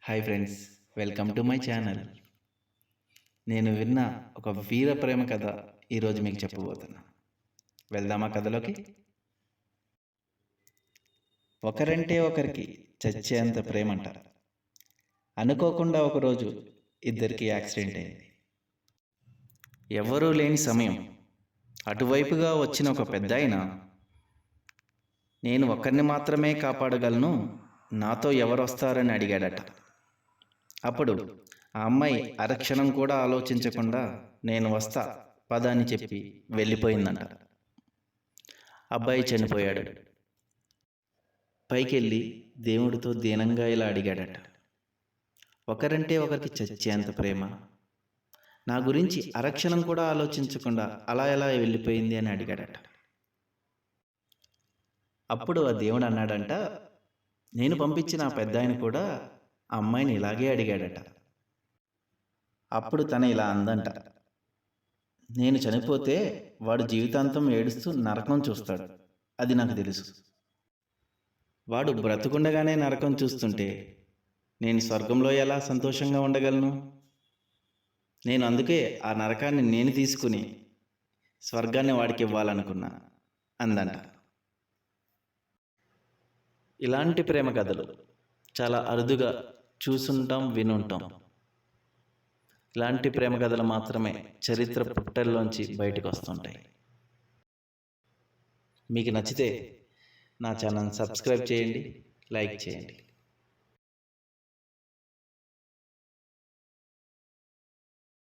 Hi friends, welcome to my channel. నేను విన్న ఒక వీర ప్రేమ కథ ఈరోజు మీకు చెప్పబోతున్నా. వెళ్దామా కథలోకి? ఒకరంటే ఒకరికి చచ్చేంత ప్రేమ అంటారు. అనుకోకుండా ఒకరోజు ఇద్దరికి యాక్సిడెంట్ అయింది. ఎవరూ లేని సమయం అటువైపుగా వచ్చిన ఒక పెద్దాయన, నేను ఒకరిని మాత్రమే కాపాడగలను, నాతో ఎవరు వస్తారని అడిగాడట. అప్పుడు ఆ అమ్మాయి అరక్షణం కూడా ఆలోచించకుండా నేను వస్తా పద అని చెప్పి వెళ్ళిపోయిందంట. అబ్బాయి చనిపోయాడు. పైకెళ్ళి దేవుడితో దీనంగా ఇలా అడిగాడట, ఒకరంటే ఒకరికి చచ్చేంత ప్రేమ నా గురించి అరక్షణం కూడా ఆలోచించకుండా అలా ఎలా వెళ్ళిపోయింది అని అడిగాడట. అప్పుడు ఆ దేవుడు అన్నాడంట, నేను పంపించిన ఆ పెద్ద ఆయన కూడా ఆ అమ్మాయిని ఇలాగే అడిగాడట. అప్పుడు తన ఇలా అందంట, నేను చనిపోతే వాడు జీవితాంతం ఏడుస్తూ నరకం చూస్తాడు, అది నాకు తెలుసు. వాడు బ్రతుకుండగానే నరకం చూస్తుంటే నేను స్వర్గంలో ఎలా సంతోషంగా ఉండగలను? నేను అందుకే ఆ నరకాన్ని నేను తీసుకుని స్వర్గాన్ని వాడికి ఇవ్వాలనుకున్నా అందంట. ఇలాంటి ప్రేమ కథలు చాలా అరుదుగా చూసుంటాం, వినుంటాం. ఇలాంటి ప్రేమ కథలు మాత్రమే చరిత్ర పుట్టల్లోంచి బయటకు వస్తుంటాయి. మీకు నచ్చితే నా ఛానల్ సబ్స్క్రైబ్ చేయండి, లైక్ చేయండి.